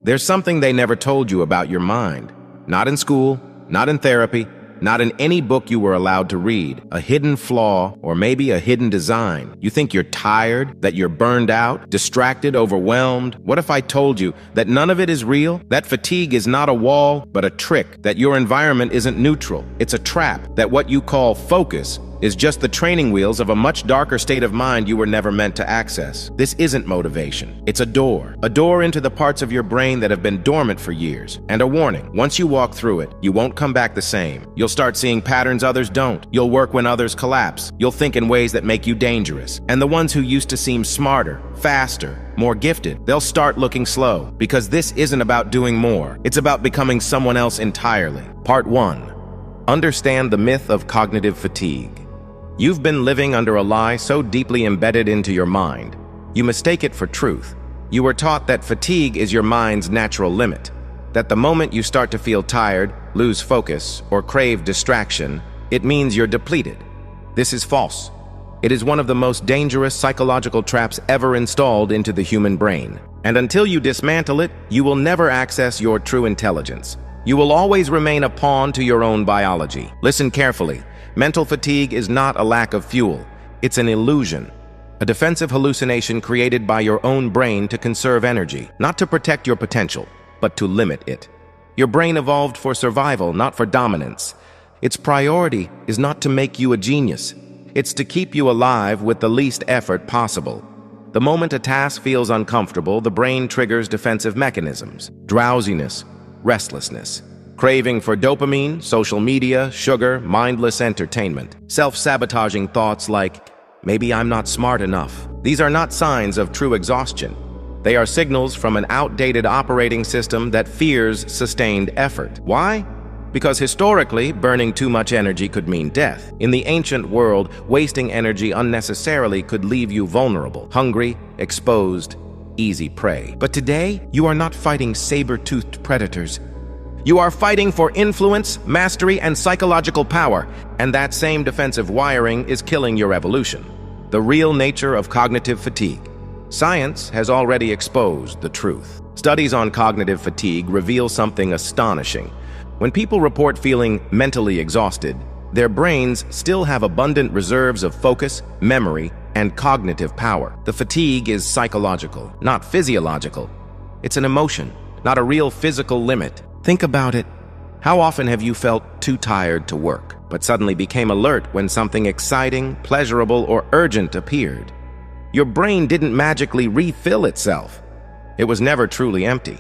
There's something they never told you about your mind. Not in school, not in therapy, not in any book you were allowed to read. A hidden flaw, or maybe a hidden design. You think you're tired, that you're burned out, distracted, overwhelmed. What if I told you that none of it is real? That fatigue is not a wall, but a trick. That your environment isn't neutral. It's a trap. That what you call focus is just the training wheels of a much darker state of mind you were never meant to access. This isn't motivation. It's a door into the parts of your brain that have been dormant for years. And a warning, once you walk through it, you won't come back the same. You'll start seeing patterns others don't. You'll work when others collapse. You'll think in ways that make you dangerous. And the ones who used to seem smarter, faster, more gifted, they'll start looking slow. Because this isn't about doing more. It's about becoming someone else entirely. Part 1. Understand the myth of cognitive fatigue. You've been living under a lie so deeply embedded into your mind, you mistake it for truth. You were taught that fatigue is your mind's natural limit, that the moment you start to feel tired, lose focus, or crave distraction, it means you're depleted. This is false. It is one of the most dangerous psychological traps ever installed into the human brain. And until you dismantle it, you will never access your true intelligence. You will always remain a pawn to your own biology. Listen carefully. Mental fatigue is not a lack of fuel. It's an illusion, a defensive hallucination created by your own brain to conserve energy, not to protect your potential, but to limit it. Your brain evolved for survival, not for dominance. Its priority is not to make you a genius. It's to keep you alive with the least effort possible. The moment a task feels uncomfortable, the brain triggers defensive mechanisms: drowsiness, restlessness, craving for dopamine, social media, sugar, mindless entertainment, self-sabotaging thoughts like, maybe I'm not smart enough. These are not signs of true exhaustion. They are signals from an outdated operating system that fears sustained effort. Why? Because historically, burning too much energy could mean death. In the ancient world, wasting energy unnecessarily could leave you vulnerable, hungry, exposed, easy prey. But today, you are not fighting saber-toothed predators. You are fighting for influence, mastery, and psychological power, and that same defensive wiring is killing your evolution. The real nature of cognitive fatigue. Science has already exposed the truth. Studies on cognitive fatigue reveal something astonishing. When people report feeling mentally exhausted, their brains still have abundant reserves of focus, memory, and cognitive power. The fatigue is psychological, not physiological. It's an emotion, not a real physical limit. Think about it. How often have you felt too tired to work, but suddenly became alert when something exciting, pleasurable, or urgent appeared? Your brain didn't magically refill itself. It was never truly empty.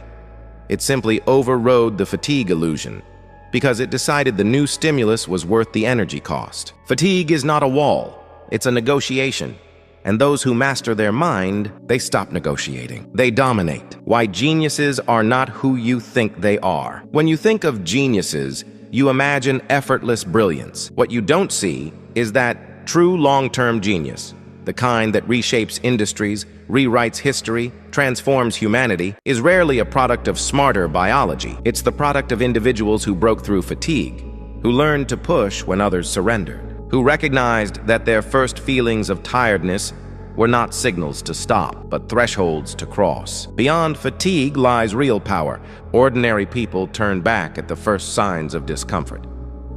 It simply overrode the fatigue illusion because it decided the new stimulus was worth the energy cost. Fatigue is not a wall. It's a negotiation. And those who master their mind, they stop negotiating. They dominate. Why geniuses are not who you think they are. When you think of geniuses, you imagine effortless brilliance. What you don't see is that true long-term genius, the kind that reshapes industries, rewrites history, transforms humanity, is rarely a product of smarter biology. It's the product of individuals who broke through fatigue, who learned to push when others surrendered, who recognized that their first feelings of tiredness were not signals to stop, but thresholds to cross. Beyond fatigue lies real power. Ordinary people turn back at the first signs of discomfort.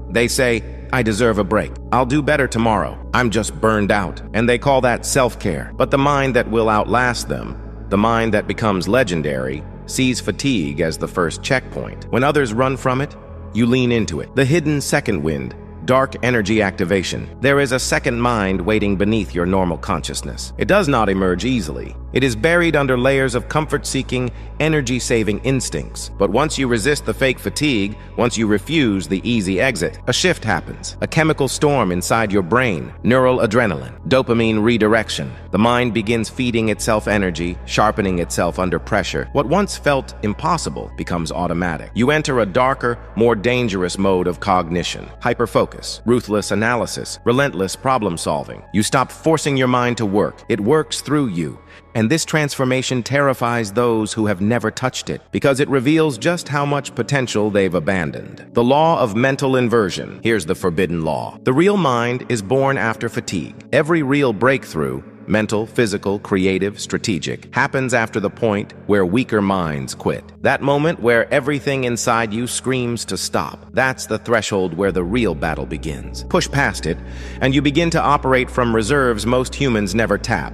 They say, I deserve a break. I'll do better tomorrow. I'm just burned out. And they call that self-care. But the mind that will outlast them, the mind that becomes legendary, sees fatigue as the first checkpoint. When others run from it, you lean into it. The hidden second wind. Dark energy activation. There is a second mind waiting beneath your normal consciousness. It does not emerge easily. It is buried under layers of comfort-seeking, energy-saving instincts. But once you resist the fake fatigue, once you refuse the easy exit, a shift happens. A chemical storm inside your brain. Neural adrenaline. Dopamine redirection. The mind begins feeding itself energy, sharpening itself under pressure. What once felt impossible becomes automatic. You enter a darker, more dangerous mode of cognition. Hyperfocus, ruthless analysis, relentless problem-solving. You stop forcing your mind to work. It works through you. And this transformation terrifies those who have never touched it because it reveals just how much potential they've abandoned. The law of mental inversion. Here's the forbidden law. The real mind is born after fatigue. Every real breakthrough mental, physical, creative, strategic, happens after the point where weaker minds quit. That moment where everything inside you screams to stop. That's the threshold where the real battle begins. Push past it, and you begin to operate from reserves most humans never tap.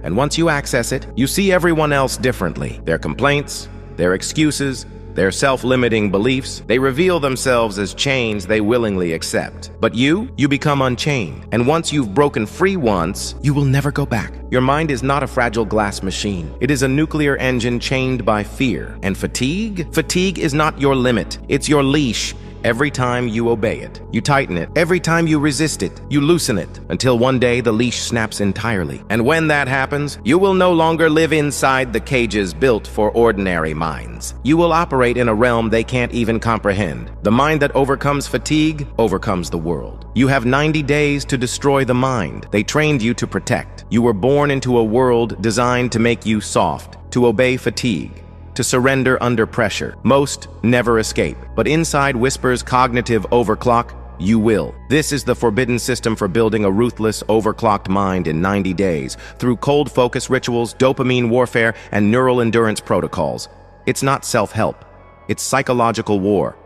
And once you access it, you see everyone else differently. Their complaints, their excuses, their self-limiting beliefs, they reveal themselves as chains they willingly accept. But you become unchained. And once you've broken free once, you will never go back. Your mind is not a fragile glass machine. It is a nuclear engine chained by fear. And fatigue? Fatigue is not your limit. It's your leash. Every time you obey it, you tighten it. Every time you resist it, you loosen it, until one day the leash snaps entirely. And when that happens, you will no longer live inside the cages built for ordinary minds. You will operate in a realm they can't even comprehend. The mind that overcomes fatigue overcomes the world. You have 90 days to destroy the mind they trained you to protect. You were born into a world designed to make you soft, to obey fatigue, to surrender under pressure. Most never escape, but inside whispers cognitive overclock, you will. This is the forbidden system for building a ruthless, overclocked mind in 90 days, through cold focus rituals, dopamine warfare, and neural endurance protocols. It's not self-help, it's psychological war,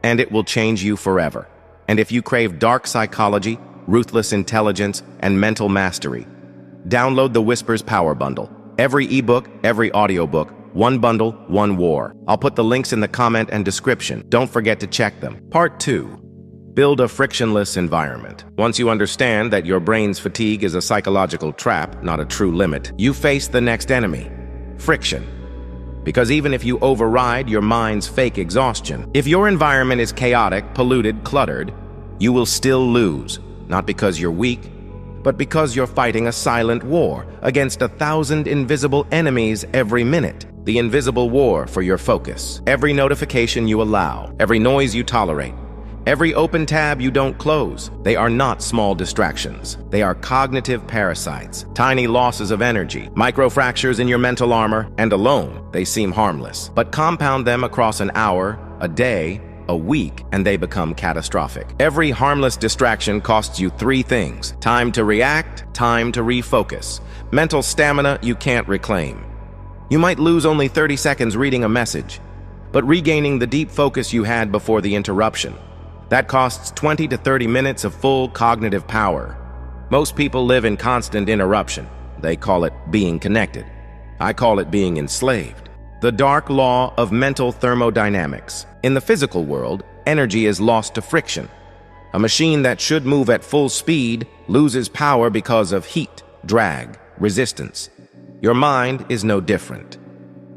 and it will change you forever. And if you crave dark psychology, ruthless intelligence, and mental mastery, download the Whispers Power Bundle. Every ebook, every audiobook, one bundle, one war. I'll put the links in the comment and description. Don't forget to check them. Part 2. Build a frictionless environment. Once you understand that your brain's fatigue is a psychological trap, not a true limit, you face the next enemy, friction. Because even if you override your mind's fake exhaustion, if your environment is chaotic, polluted, cluttered, you will still lose, not because you're weak, but because you're fighting a silent war against 1,000 invisible enemies every minute. The invisible war for your focus. Every notification you allow, every noise you tolerate, every open tab you don't close. They are not small distractions. They are cognitive parasites, tiny losses of energy, microfractures in your mental armor, and alone they seem harmless. But compound them across an hour, a day, a week, and they become catastrophic. Every harmless distraction costs you 3 things: time to react, time to refocus, mental stamina you can't reclaim. You might lose only 30 seconds reading a message, but regaining the deep focus you had before the interruption, that costs 20 to 30 minutes of full cognitive power. Most people live in constant interruption. They call it being connected. I call it being enslaved. The dark law of mental thermodynamics. In the physical world, energy is lost to friction. A machine that should move at full speed loses power because of heat, drag, resistance. Your mind is no different.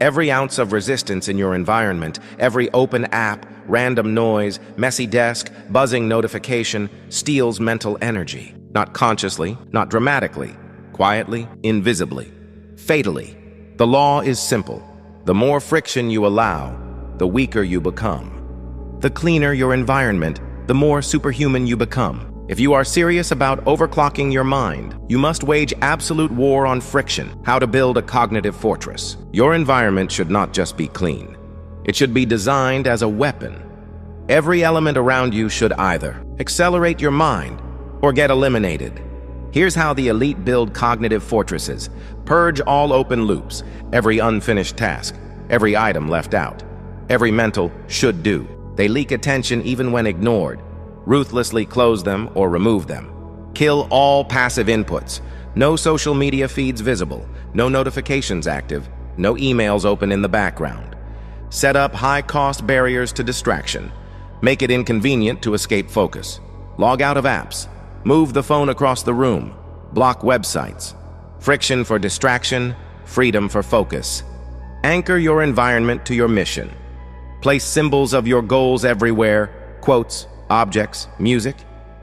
Every ounce of resistance in your environment, every open app, random noise, messy desk, buzzing notification, steals mental energy. Not consciously, not dramatically, quietly, invisibly, fatally. The law is simple. The more friction you allow, the weaker you become. The cleaner your environment, the more superhuman you become. If you are serious about overclocking your mind, you must wage absolute war on friction, how to build a cognitive fortress. Your environment should not just be clean. It should be designed as a weapon. Every element around you should either accelerate your mind or get eliminated. Here's how the elite build cognitive fortresses. Purge all open loops, every unfinished task, every item left out, every mental should do. They leak attention even when ignored. Ruthlessly close them or remove them. Kill all passive inputs. No social media feeds visible, no notifications active, no emails open in the background. Set up high-cost barriers to distraction. Make it inconvenient to escape focus. Log out of apps. Move the phone across the room. Block websites. Friction for distraction, freedom for focus. Anchor your environment to your mission. Place symbols of your goals everywhere, quotes, objects, music,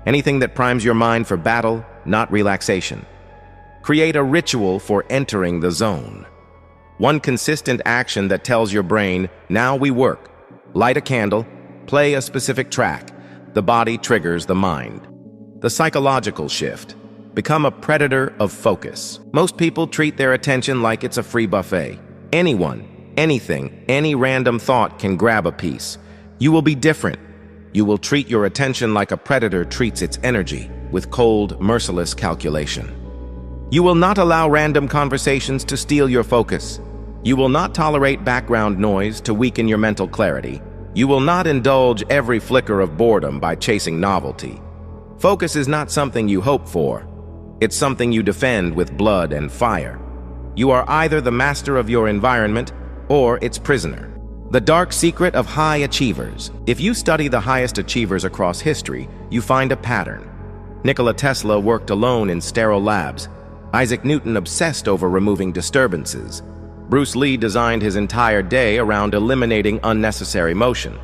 anything that primes your mind for battle, not relaxation. Create a ritual for entering the zone. One consistent action that tells your brain, now we work. Light a candle, play a specific track. The body triggers the mind. The psychological shift. Become a predator of focus. Most people treat their attention like it's a free buffet. Anyone, anything, any random thought can grab a piece. You will be different. You will treat your attention like a predator treats its energy, with cold, merciless calculation. You will not allow random conversations to steal your focus. You will not tolerate background noise to weaken your mental clarity. You will not indulge every flicker of boredom by chasing novelty. Focus is not something you hope for. It's something you defend with blood and fire. You are either the master of your environment or its prisoner. The dark secret of high achievers. If you study the highest achievers across history, you find a pattern. Nikola Tesla worked alone in sterile labs. Isaac Newton obsessed over removing disturbances. Bruce Lee designed his entire day around eliminating unnecessary motion.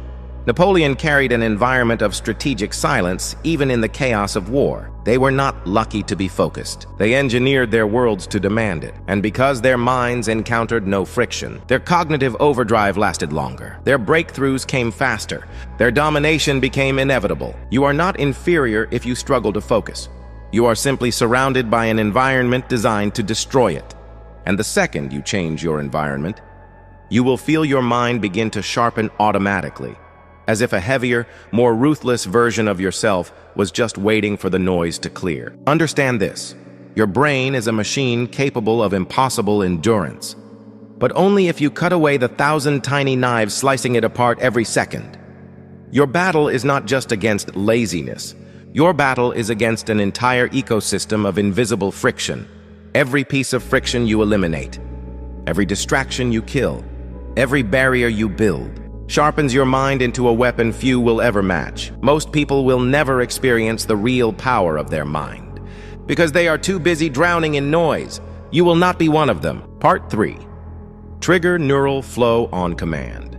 Napoleon carried an environment of strategic silence even in the chaos of war. They were not lucky to be focused. They engineered their worlds to demand it. And because their minds encountered no friction, their cognitive overdrive lasted longer. Their breakthroughs came faster. Their domination became inevitable. You are not inferior if you struggle to focus. You are simply surrounded by an environment designed to destroy it. And the second you change your environment, you will feel your mind begin to sharpen automatically, as if a heavier, more ruthless version of yourself was just waiting for the noise to clear. Understand this: your brain is a machine capable of impossible endurance, but only if you cut away the 1,000 tiny knives slicing it apart every second. Your battle is not just against laziness. Your battle is against an entire ecosystem of invisible friction. Every piece of friction you eliminate, every distraction you kill, every barrier you build, sharpens your mind into a weapon few will ever match. Most people will never experience the real power of their mind because they are too busy drowning in noise. You will not be one of them. Part 3. Trigger neural flow on command.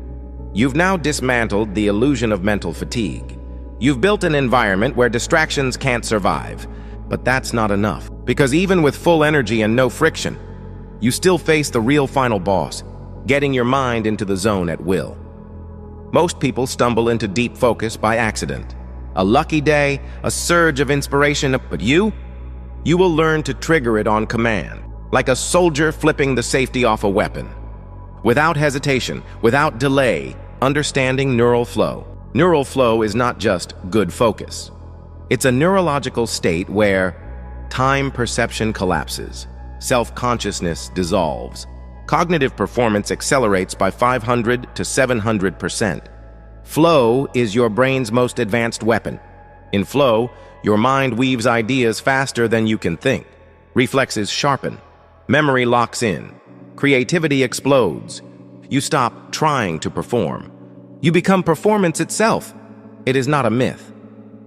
You've now dismantled the illusion of mental fatigue. You've built an environment where distractions can't survive. But that's not enough, because even with full energy and no friction, you still face the real final boss, getting your mind into the zone at will. Most people stumble into deep focus by accident. A lucky day, a surge of inspiration, but you will learn to trigger it on command, like a soldier flipping the safety off a weapon. Without hesitation, without delay, understanding neural flow. Neural flow is not just good focus. It's a neurological state where time perception collapses, self-consciousness dissolves, cognitive performance accelerates by 500 to 700%. Flow is your brain's most advanced weapon. In flow, your mind weaves ideas faster than you can think. Reflexes sharpen. Memory locks in. Creativity explodes. You stop trying to perform. You become performance itself. It is not a myth.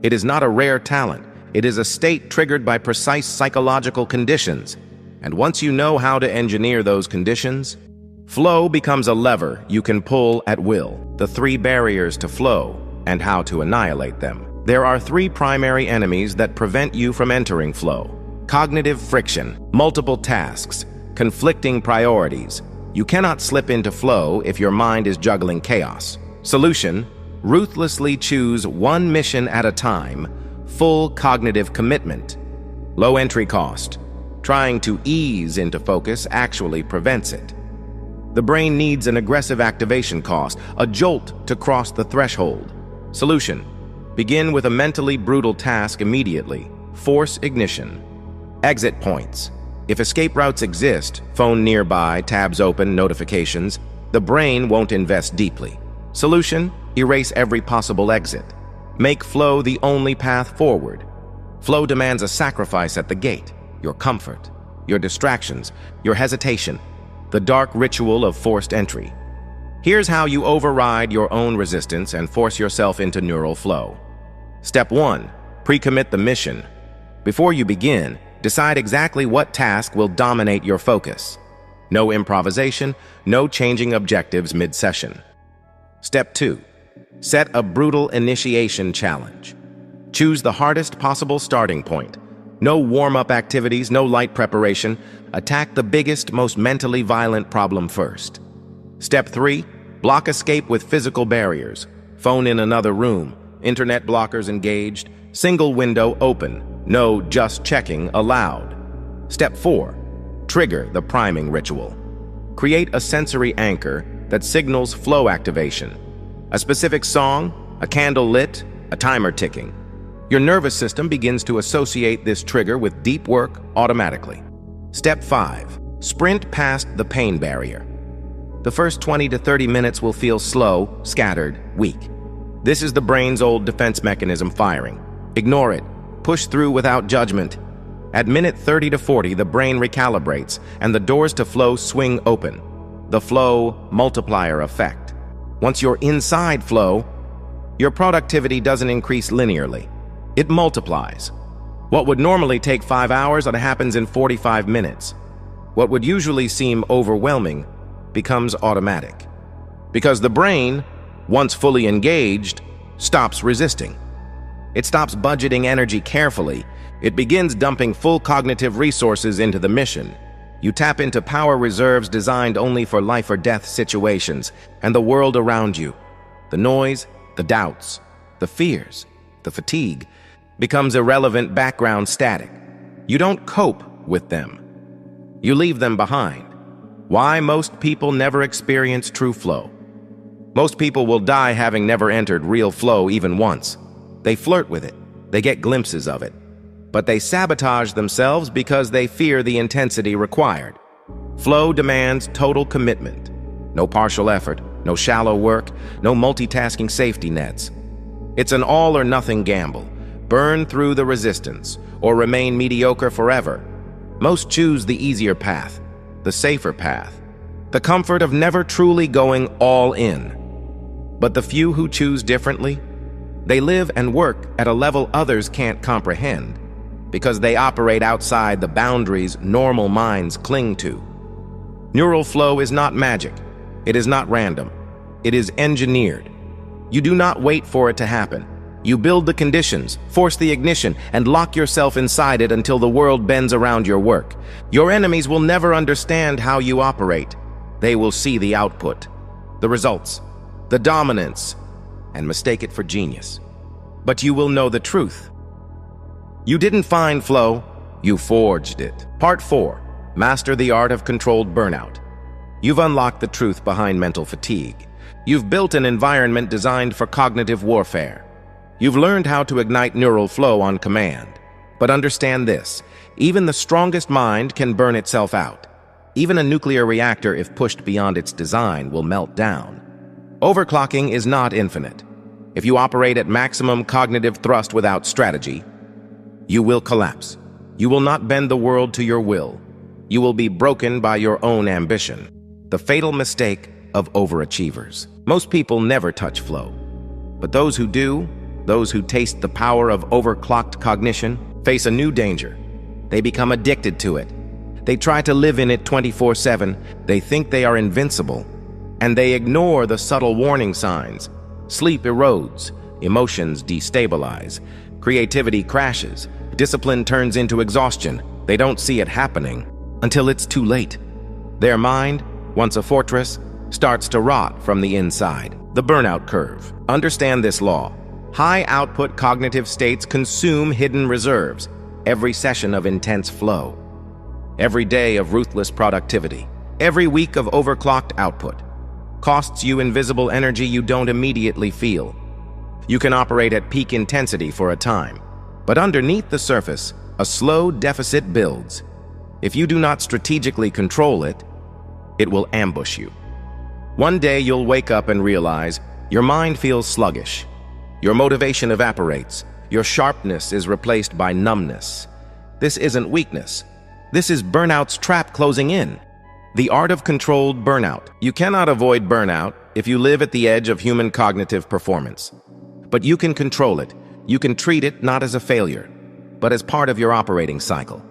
It is not a rare talent. It is a state triggered by precise psychological conditions. And once you know how to engineer those conditions, flow becomes a lever you can pull at will. The 3 barriers to flow and how to annihilate them. There are 3 primary enemies that prevent you from entering flow. Cognitive friction, multiple tasks, conflicting priorities. You cannot slip into flow if your mind is juggling chaos. Solution: ruthlessly choose one mission at a time, full cognitive commitment. Low entry cost. Trying to ease into focus actually prevents it. The brain needs an aggressive activation cost, a jolt to cross the threshold. Solution: begin with a mentally brutal task immediately. Force ignition. Exit points. If escape routes exist, phone nearby, tabs open, notifications, the brain won't invest deeply. Solution: erase every possible exit. Make flow the only path forward. Flow demands a sacrifice at the gate. Your comfort, your distractions, your hesitation, the dark ritual of forced entry. Here's how you override your own resistance and force yourself into neural flow. Step 1. Pre-commit the mission. Before you begin, decide exactly what task will dominate your focus. No improvisation, no changing objectives mid-session. Step 2. Set a brutal initiation challenge. Choose the hardest possible starting point. No warm-up activities, no light preparation. Attack the biggest, most mentally violent problem first. Step 3. Block escape with physical barriers. Phone in another room. Internet blockers engaged. Single window open. No just checking allowed. Step 4. Trigger the priming ritual. Create a sensory anchor that signals flow activation. A specific song, a candle lit, a timer ticking. Your nervous system begins to associate this trigger with deep work automatically. Step 5. Sprint past the pain barrier. The first 20 to 30 minutes will feel slow, scattered, weak. This is the brain's old defense mechanism firing. Ignore it. Push through without judgment. At minute 30 to 40, the brain recalibrates and the doors to flow swing open. The flow multiplier effect. Once you're inside flow, your productivity doesn't increase linearly. It multiplies. What would normally take 5 hours happens in 45 minutes. What would usually seem overwhelming becomes automatic. Because the brain, once fully engaged, stops resisting. It stops budgeting energy carefully. It begins dumping full cognitive resources into the mission. You tap into power reserves designed only for life or death situations, and the world around you, the noise, the doubts, the fears, the fatigue, becomes irrelevant background static. You don't cope with them. You leave them behind. Why most people never experience true flow? Most people will die having never entered real flow even once. They flirt with it. They get glimpses of it. But they sabotage themselves because they fear the intensity required. Flow demands total commitment. No partial effort, no shallow work, no multitasking safety nets. It's an all-or-nothing gamble. Burn through the resistance, or remain mediocre forever. Most choose the easier path, the safer path, the comfort of never truly going all in. But the few who choose differently, they live and work at a level others can't comprehend, because they operate outside the boundaries normal minds cling to. Neural flow is not magic. It is not random. It is engineered. You do not wait for it to happen. You build the conditions, force the ignition, and lock yourself inside it until the world bends around your work. Your enemies will never understand how you operate. They will see the output, the results, the dominance, and mistake it for genius. But you will know the truth. You didn't find flow, you forged it. Part 4. Master the art of controlled burnout. You've unlocked the truth behind mental fatigue. You've built an environment designed for cognitive warfare. You've learned how to ignite neural flow on command. But understand this, even the strongest mind can burn itself out. Even a nuclear reactor, if pushed beyond its design, will melt down. Overclocking is not infinite. If you operate at maximum cognitive thrust without strategy, you will collapse. You will not bend the world to your will. You will be broken by your own ambition. The fatal mistake of overachievers. Most people never touch flow. But those who do, those who taste the power of overclocked cognition, face a new danger. They become addicted to it. They try to live in it 24/7. They think they are invincible. And they ignore the subtle warning signs. Sleep erodes. Emotions destabilize. Creativity crashes. Discipline turns into exhaustion. They don't see it happening until it's too late. Their mind, once a fortress, starts to rot from the inside. The burnout curve. Understand this law. High-output cognitive states consume hidden reserves. Every session of intense flow. Every day of ruthless productivity. Every week of overclocked output. Costs you invisible energy you don't immediately feel. You can operate at peak intensity for a time. But underneath the surface, a slow deficit builds. If you do not strategically control it, it will ambush you. One day you'll wake up and realize your mind feels sluggish. Your motivation evaporates. Your sharpness is replaced by numbness. This isn't weakness. This is burnout's trap closing in. The art of controlled burnout. You cannot avoid burnout if you live at the edge of human cognitive performance. But you can control it. You can treat it not as a failure, but as part of your operating cycle.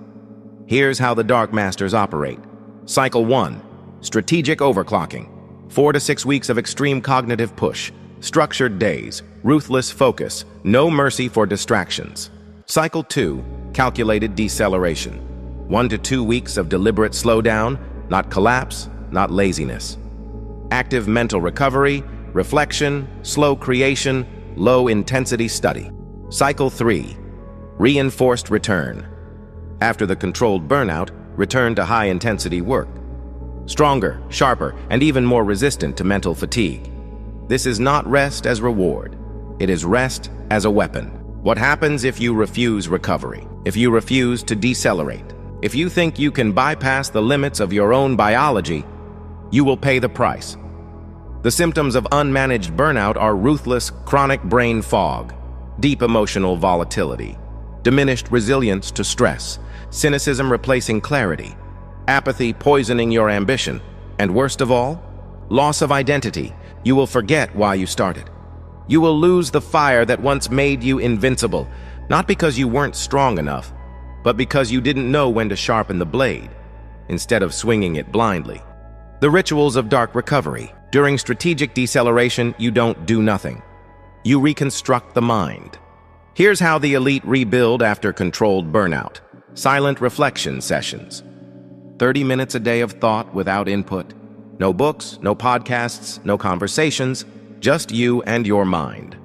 Here's how the Dark Masters operate. Cycle 1. Strategic overclocking. 4 to 6 weeks of extreme cognitive push. Structured days. Ruthless focus. No mercy for distractions. Cycle 2. Calculated deceleration. 1 to 2 weeks of deliberate slowdown, not collapse, not laziness. Active mental recovery, reflection, slow creation, low-intensity study. Cycle 3. Reinforced return. After the controlled burnout, return to high-intensity work. Stronger, sharper, and even more resistant to mental fatigue. This is not rest as reward. It is rest as a weapon. What happens if you refuse recovery? If you refuse to decelerate? If you think you can bypass the limits of your own biology, you will pay the price. The symptoms of unmanaged burnout are ruthless, chronic brain fog, deep emotional volatility, diminished resilience to stress, cynicism replacing clarity, apathy poisoning your ambition, and worst of all, loss of identity. You will forget why you started. You will lose the fire that once made you invincible, not because you weren't strong enough, but because you didn't know when to sharpen the blade, instead of swinging it blindly. The rituals of dark recovery. During strategic deceleration, you don't do nothing. You reconstruct the mind. Here's how the elite rebuild after controlled burnout. Silent reflection sessions. 30 minutes a day of thought without input. No books, no podcasts, no conversations, just you and your mind.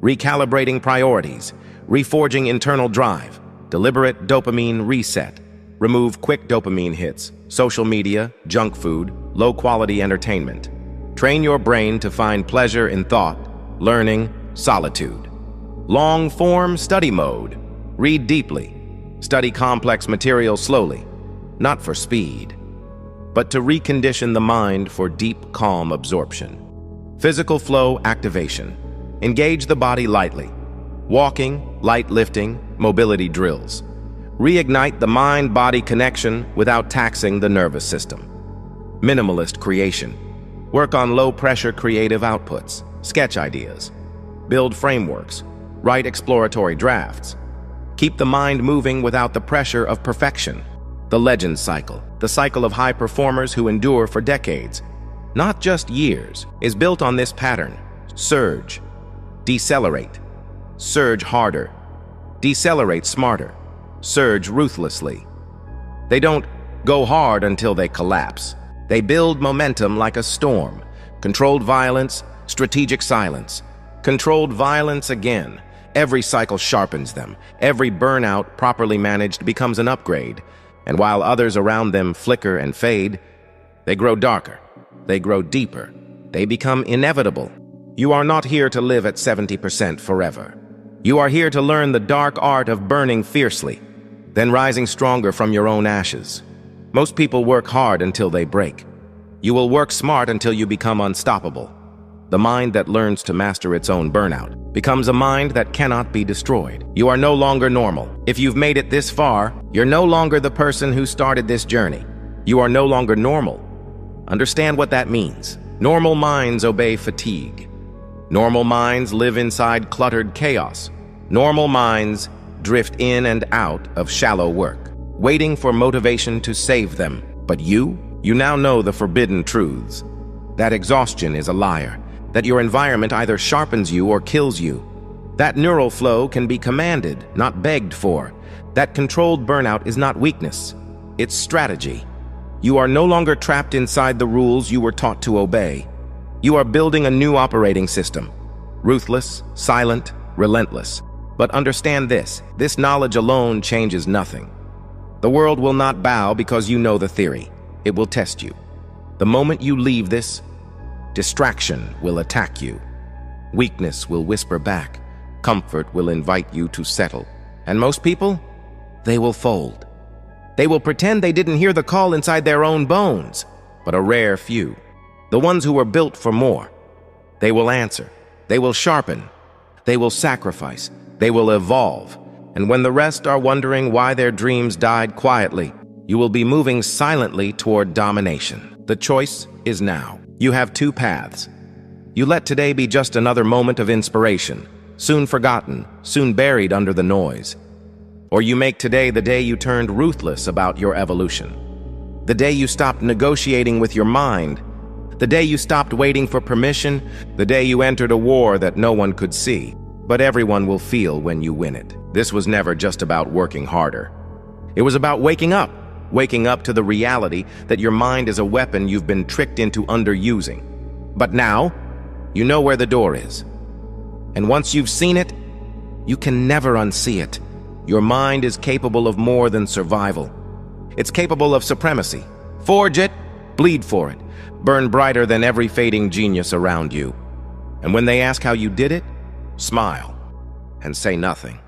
Recalibrating priorities, reforging internal drive, deliberate dopamine reset. Remove quick dopamine hits, social media, junk food, low-quality entertainment. Train your brain to find pleasure in thought, learning, solitude. Long-form study mode. Read deeply. Study complex material slowly, not for speed, but to recondition the mind for deep, calm absorption. Physical flow activation. Engage the body lightly. Walking, light lifting, mobility drills. Reignite the mind-body connection without taxing the nervous system. Minimalist creation. Work on low-pressure creative outputs, sketch ideas. Build frameworks. Write exploratory drafts. Keep the mind moving without the pressure of perfection. The legend cycle, the cycle of high performers who endure for decades, not just years, is built on this pattern. Surge, decelerate, surge harder, decelerate smarter, surge ruthlessly. They don't go hard until they collapse. They build momentum like a storm. Controlled violence, strategic silence. Controlled violence again. Every cycle sharpens them. Every burnout, properly managed, becomes an upgrade. And while others around them flicker and fade, they grow darker, they grow deeper, they become inevitable. You are not here to live at 70% forever. You are here to learn the dark art of burning fiercely, then rising stronger from your own ashes. Most people work hard until they break. You will work smart until you become unstoppable. The mind that learns to master its own burnout becomes a mind that cannot be destroyed. You are no longer normal. If you've made it this far, you're no longer the person who started this journey. You are no longer normal. Understand what that means. Normal minds obey fatigue. Normal minds live inside cluttered chaos. Normal minds drift in and out of shallow work, waiting for motivation to save them. But you now know the forbidden truths. That exhaustion is a liar. That your environment either sharpens you or kills you. That neural flow can be commanded, not begged for. That controlled burnout is not weakness, it's strategy. You are no longer trapped inside the rules you were taught to obey. You are building a new operating system. Ruthless, silent, relentless. But understand this knowledge alone changes nothing. The world will not bow because you know the theory. It will test you. The moment you leave this, distraction will attack you. Weakness will whisper back. Comfort will invite you to settle. And most people, they will fold. They will pretend they didn't hear the call inside their own bones. But a rare few, the ones who were built for more, they will answer. They will sharpen. They will sacrifice. They will evolve. And when the rest are wondering why their dreams died quietly, you will be moving silently toward domination. The choice is now. You have two paths. You let today be just another moment of inspiration, soon forgotten, soon buried under the noise. Or you make today the day you turned ruthless about your evolution. The day you stopped negotiating with your mind. The day you stopped waiting for permission. The day you entered a war that no one could see, but everyone will feel when you win it. This was never just about working harder. It was about waking up to the reality that your mind is a weapon you've been tricked into underusing. But now, you know where the door is. And once you've seen it, you can never unsee it. Your mind is capable of more than survival. It's capable of supremacy. Forge it, bleed for it, burn brighter than every fading genius around you. And when they ask how you did it, smile and say nothing.